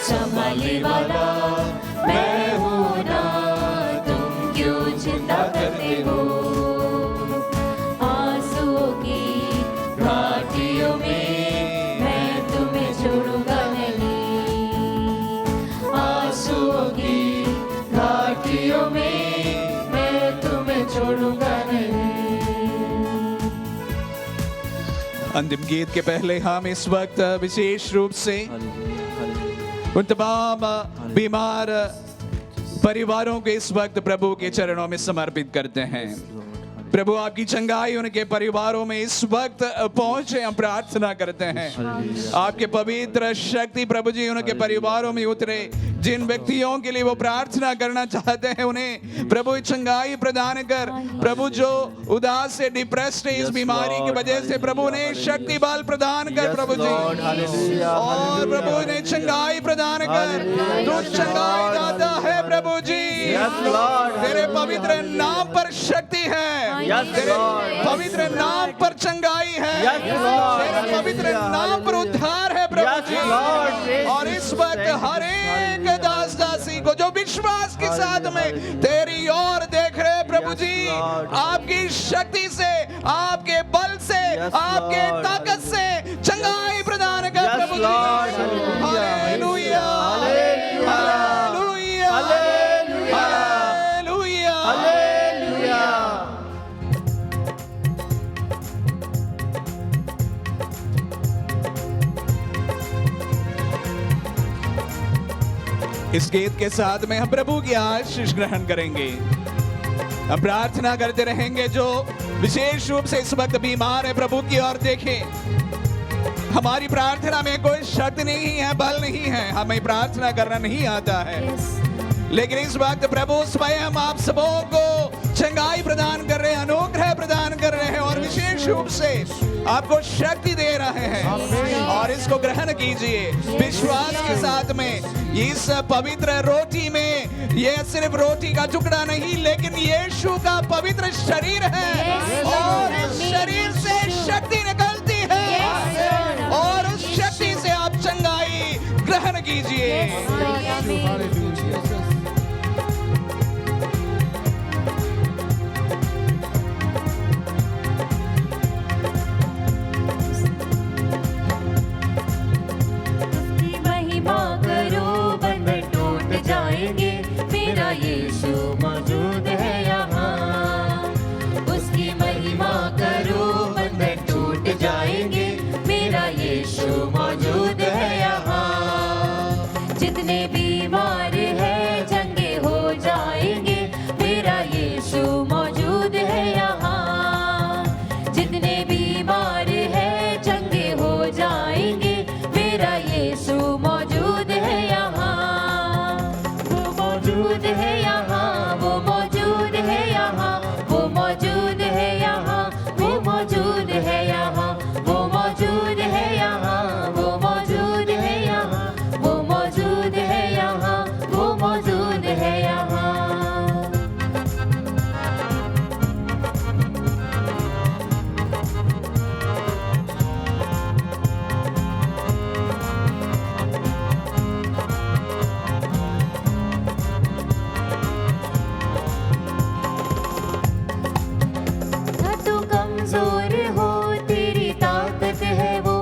संभालने वाला मैं हूँ ना, तुम क्यों चिंता करते हो। आंसुओं की घाटियों में मैं तुम्हें छोड़ूंगा नहीं। आंसुओं की घाटियों में मैं तुम्हें छोड़ूंगा नहीं। अंतिम गीत के पहले हम इस वक्त विशेष रूप से उन तमाम बीमार परिवारों को इस वक्त प्रभु के चरणों में समर्पित करते हैं। प्रभु आपकी चंगाई उनके परिवारों में इस वक्त पहुंचे, हम प्रार्थना करते हैं। आपके पवित्र शक्ति प्रभु जी उनके परिवारों में उतरे। जिन व्यक्तियों के लिए वो प्रार्थना करना चाहते हैं उन्हें प्रभु चंगाई प्रदान कर। प्रभु जो उदास से डिप्रेस्ड है इस बीमारी की वजह से, प्रभु ने शक्ति बल प्रदान कर प्रभु जी, और प्रभु ने चंगाई प्रदान कर। तू चंगाई दाता है प्रभु जी, तेरे पवित्र नाम पर शक्ति है, तेरे पवित्र नाम पर चंगाई है, तेरे पवित्र नाम पर उद्धार है प्रभु जी। और इस वक्त हर एक दास दासी को जो विश्वास के साथ में तेरी ओर देख रहे प्रभु प्रभु Yes, जी Lord. आपकी शक्ति से, आपके बल से, Yes, आपके Lord. ताकत से चंगाई प्रदान कर Yes, प्रभु जी। Lord. Hallelujah. Hallelujah, Hallelujah. Hallelujah, Hallelujah. Hallelujah. Hallelujah. इस गीत के साथ में हम प्रभु की आशीष ग्रहण करेंगे। हम प्रार्थना करते रहेंगे जो विशेष रूप से इस वक्त बीमार है, प्रभु की ओर देखें। हमारी प्रार्थना में कोई शक्ति नहीं है, बल नहीं है, हमें प्रार्थना करना नहीं आता है, लेकिन इस वक्त प्रभु स्वयं आप सबों को चंगाई प्रदान कर रहे हैं, अनुग्रह प्रदान कर रहे हैं और विशेष रूप से आपको शक्ति दे रहे हैं। और इसको ग्रहण कीजिए विश्वास के साथ में। इस पवित्र रोटी में यह सिर्फ रोटी का टुकड़ा नहीं, लेकिन यीशु का पवित्र शरीर है और इस शरीर से शक्ति निकलती है और उस शक्ति से आप चंगाई ग्रहण कीजिए। महिमा करो, बंधन टूट जाएंगे, मेरा यीशु मौजूद है यहाँ। उसकी महिमा करो, बंधन टूट जाएंगे, मेरा यीशु मौजूद है यहाँ। जितने बीमार हैं चंगे हो जाएंगे, मेरा यीशु मौजूद है यहाँ। जितने बीमार हैं चंगे हो जाएंगे, मेरा यीशु मौजूद है यहाँ। वो मौजूद है यहाँ, वो मौजूद है यहाँ, वो मौजूद है यहाँ, वो मौजूद है यहाँ, वो मौजूद है यहाँ, वो मौजूद है यहाँ, वो मौजूद है यहाँ, वो मौजूद है यहाँ। ना तू कमजोर हो, तेरी ताकत है वो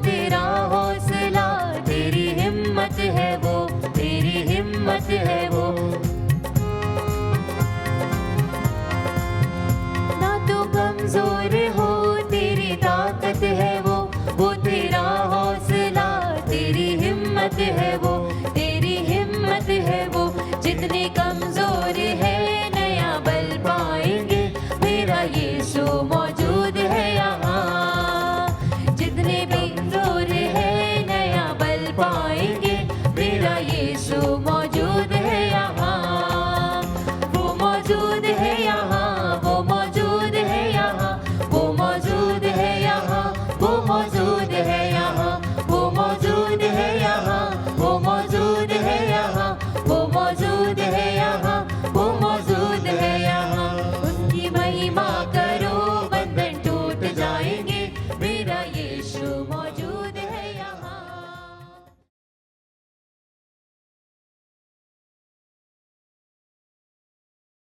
तेरा हौसला, तेरी हिम्मत है वो, तेरी हिम्मत है वो। ना तू कमजोर हो, तेरी ताकत है वो तेरा हौसला, तेरी हिम्मत है वो, तेरी हिम्मत है वो। जितने कमजोर